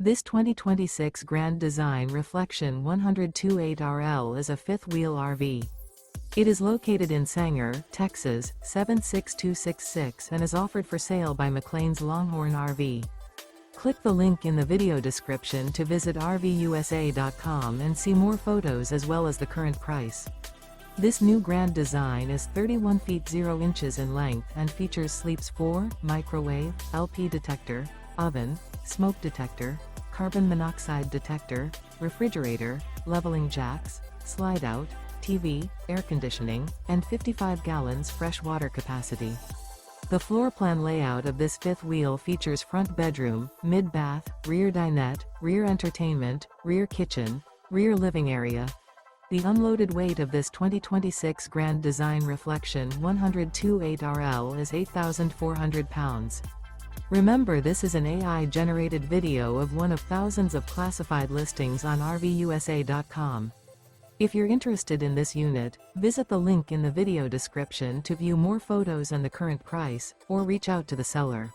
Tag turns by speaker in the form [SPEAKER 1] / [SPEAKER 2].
[SPEAKER 1] This 2026 Grand Design Reflection 102.8RL is a fifth-wheel RV. It is located in Sanger, Texas, 76266 and is offered for sale by McClain's Longhorn RV. Click the link in the video description to visit RVUSA.com and see more photos as well as the current price. This new Grand Design is 31 feet 0 inches in length and features sleeps 4, microwave, LP detector, oven, smoke detector, carbon monoxide detector, refrigerator, leveling jacks, slide-out, TV, air conditioning, and 55 gallons fresh water capacity. The floor plan layout of this fifth wheel features front bedroom, mid-bath, rear dinette, rear entertainment, rear kitchen, rear living area. The unloaded weight of this 2026 Grand Design Reflection 102.8RL is 8,400 pounds. Remember, this is an AI-generated video of one of thousands of classified listings on RVUSA.com. If you're interested in this unit, visit the link in the video description to view more photos and the current price, or reach out to the seller.